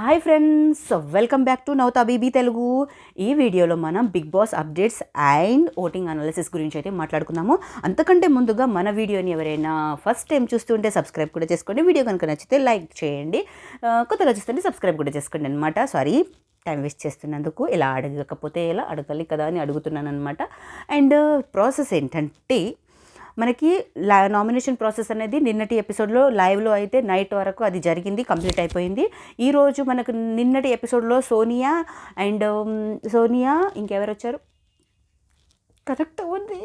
Hi friends, welcome back to Navata BB Telugu. ఈ వీడియోలో మనం Bigg Boss updates and voting analysis గురించి అయితే మాట్లాడుకుందాము. అంతకంటే ముందుగా మన వీడియోని ఎవరైనా ఫస్ట్ టైం చూస్తుంటే సబ్స్క్రైబ్ కూడా చేసుకోండి. వీడియో కనుక నచ్చితే లైక్ చేయండి, కొత్తగా చూస్తుంటే సబ్స్క్రైబ్ కూడా చేసుకోండి అనమాట. సారీ, టైం వేస్ట్ చేస్తున్నందుకు. ఇలా అడగకపోతే ఎలా అడగాలి కదా అని అడుగుతున్నాను అనమాట. అండ్ ప్రాసెస్ ఏంటంటే, మనకి నామినేషన్ ప్రాసెస్ అనేది నిన్నటి ఎపిసోడ్లో లైవ్లో అయితే నైట్ వరకు అది జరిగింది, కంప్లీట్ అయిపోయింది. ఈరోజు మనకు నిన్నటి ఎపిసోడ్లో సోనియా ఇంకెవరు వచ్చారు, కరెక్ట్ ఉంది,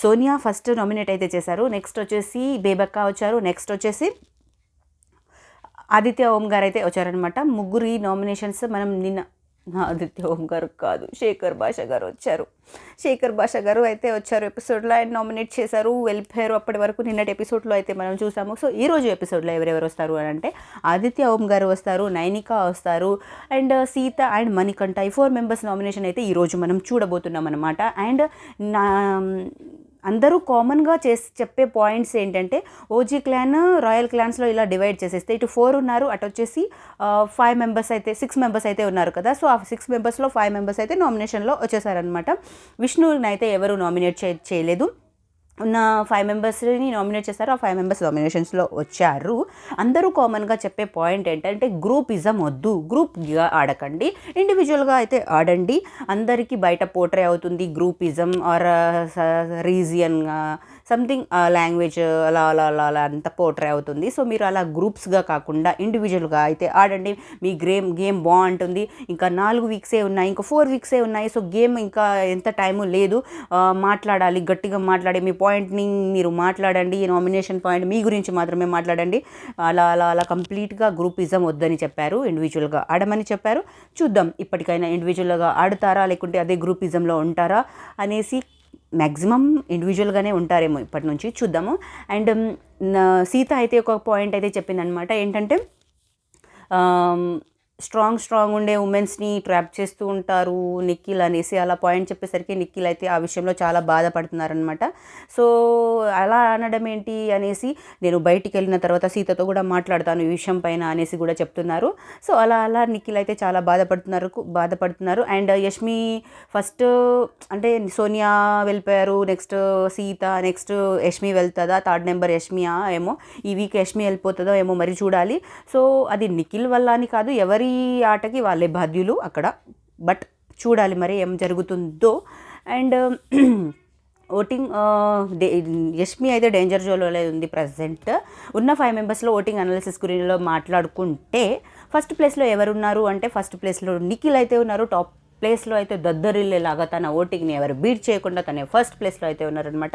సోనియా ఫస్ట్ నామినేట్ అయితే చేశారు. నెక్స్ట్ వచ్చేసి బేబక్క వచ్చారు. నెక్స్ట్ వచ్చేసి ఆదిత్య ఓం గారు అయితే వచ్చారనమాట. ముగ్గురు నామినేషన్స్ మనం నిన్న, ఆదిత్య ఓం గారు కాదు, శేఖర్ భాష గారు వచ్చారు. శేఖర్ భాష గారు అయితే వచ్చారు ఎపిసోడ్లో, ఆయన నామినేట్ చేశారు, వెళ్ళిపోయారు. అప్పటి వరకు నిన్నటి ఎపిసోడ్లో అయితే మనం చూసాము. సో ఈరోజు ఎపిసోడ్లో ఎవరెవరు వస్తారు అని అంటే, ఆదిత్య ఓం గారు వస్తారు, నైనిక వస్తారు, అండ్ సీత అండ్ మణికంఠ. ఈ 4 మెంబర్స్ నామినేషన్ అయితే ఈరోజు మనం చూడబోతున్నాం అనమాట. అండ్ అందరూ కామన్గా చెప్పే పాయింట్స్ ఏంటంటే, ఓజీ క్లాన్ రాయల్ క్లాన్స్లో ఇలా డివైడ్ చేసేస్తే ఇటు 4 ఉన్నారు, అటు వచ్చేసి 5 మెంబర్స్ అయితే 6 మెంబర్స్ అయితే ఉన్నారు కదా. సో ఆ 6 మెంబర్స్లో 5 మెంబర్స్ అయితే నామినేషన్లో వచ్చేసారనమాట. విష్ణుని అయితే ఎవరు నామినేట్ చేయలేదు. ఉన్న 5 మెంబర్స్ని నామినేట్ చేశారు. ఆ 5 మెంబర్స్ నామినేషన్స్లో వచ్చారు. అందరూ కామన్గా చెప్పే పాయింట్ ఏంటంటే, గ్రూపిజం వద్దు, గ్రూప్గా ఆడకండి, ఇండివిజువల్గా అయితే ఆడండి. అందరికీ బయట పోర్ట్రే అవుతుంది groupism or region something language అలా అలా అలా అలా అంత పోర్ట్రే అవుతుంది. సో మీరు అలా గ్రూప్స్గా కాకుండా ఇండివిజువల్గా అయితే ఆడండి. మీ గేమ్ బాగుంటుంది. ఇంకా 4 వీక్సే ఉన్నాయి, ఇంకా 4 వీక్సే ఉన్నాయి. సో గేమ్ ఇంకా ఎంత టైము లేదు, మాట్లాడాలి, గట్టిగా మాట్లాడి మీ పాయింట్ని మీరు మాట్లాడండి. ఈ నామినేషన్ పాయింట్ మీ గురించి మాత్రమే మాట్లాడండి. అలా అలా అలా కంప్లీట్గా గ్రూపిజం వద్దని చెప్పారు, ఇండివిజువల్గా ఆడమని చెప్పారు. చూద్దాం ఇప్పటికైనా ఇండివిజువల్గా ఆడతారా లేకుంటే అదే గ్రూపిజంలో ఉంటారా అనేసి. మ్యాక్సిమం ఇండివిజువల్గానే ఉంటారేమో ఇప్పటి నుంచి, చూద్దాము. అండ్ సీత అయితే ఒక పాయింట్ అయితే చెప్పిందనమాట. ఏంటంటే, స్ట్రాంగ్ ఉండే ఉమెన్స్ని ట్రాప్ చేస్తూ ఉంటారు నిఖిల్ అనేసి అలా పాయింట్ చెప్పేసరికి నిఖిల్ అయితే ఆ విషయంలో చాలా బాధపడుతున్నారనమాట. సో అలా అనడం ఏంటి అనేసి, నేను బయటికి వెళ్ళిన తర్వాత సీతతో కూడా మాట్లాడతాను ఈ విషయం పైన అనేసి కూడా చెప్తున్నారు. సో అలా నిఖిల్ అయితే చాలా బాధపడుతున్నారు. అండ్ యష్మి ఫస్ట్ అంటే సోనియా వెళ్ళిపోయారు, నెక్స్ట్ సీత, నెక్స్ట్ యష్మి వెళ్తుందా, 3rd నెంబర్ యష్మియా ఏమో, ఈ వీక్ యష్మి వెళ్ళిపోతుందో ఏమో మరి చూడాలి. సో అది నిఖిల్ వల్ల అని కాదు, ఎవరి ఆటకి వాళ్ళే బాధ్యులు అక్కడ. బట్ చూడాలి మరి ఏం జరుగుతుందో. అండ్ ఓటింగ్ యష్మి అయితే డేంజర్ జోన్లో ఉంది ప్రజెంట్. ఉన్న 5 మెంబర్స్లో ఓటింగ్ అనాలిసిస్ గురించి మాట్లాడుకుంటే, ఫస్ట్ ప్లేస్లో ఎవరున్నారు అంటే, ఫస్ట్ ప్లేస్లో నిఖిల్ అయితే ఉన్నారు. టాప్ ప్లేస్లో అయితే దద్దరిల్లేలాగా తన ఓటింగ్ని ఎవరు బీట్ చేయకుండా తనే ఫస్ట్ ప్లేస్లో అయితే ఉన్నారనమాట.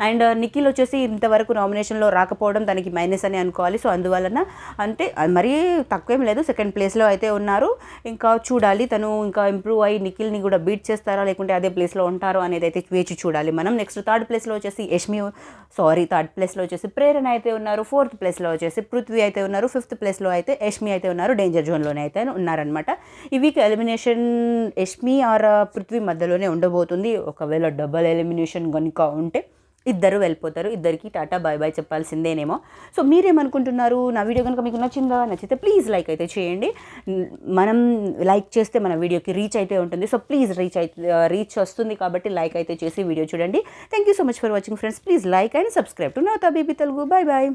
అండ్ నిఖిల్ వచ్చేసి ఇంతవరకు నామినేషన్లో రాకపోవడం తనకి మైనస్ అని అనుకోవాలి. సో అందువలన అంటే మరీ తక్కువేం లేదు, 2nd ప్లేస్లో అయితే ఉన్నారు. ఇంకా చూడాలి తను ఇంకా ఇంప్రూవ్ అయ్యి నిఖిల్ని కూడా బీట్ చేస్తారా లేకుంటే అదే ప్లేస్లో ఉంటారో అనేది అయితే వేచి చూడాలి మనం. నెక్స్ట్ 3rd ప్లేస్లో వచ్చేసి 3rd ప్లేస్లో వచ్చేసి ప్రేరణ అయితే ఉన్నారు. 4th ప్లేస్లో వచ్చేసి పృథ్వీ అయితే ఉన్నారు. 5th ప్లేస్లో అయితే యష్మి అయితే ఉన్నారు. డేంజర్ జోన్లోనే అయితే ఉన్నారనమాట. ఈ week elimination Yashmi or Prithvi మధ్యలోనే ఉండబోతుంది. ఒకవేళ డబల్ ఎలిమినేషన్ కనుక ఉంటే ఇద్దరు వెళ్ళిపోతారు. ఇద్దరికి టాటా బాయ్ బాయ్ చెప్పాల్సిందేనేమో. సో మీరేమనుకుంటున్నారు? నా వీడియో కనుక మీకు నచ్చితే ప్లీజ్ లైక్ అయితే చేయండి. మనం లైక్ చేస్తే మన వీడియోకి రీచ్ అయితే ఉంటుంది. సో ప్లీజ్ రీచ్ వస్తుంది కాబట్టి లైక్ అయితే చేసి వీడియో చూడండి. Thank you so much for watching friends. Please like and subscribe to Navata BB Telugu. Bye bye.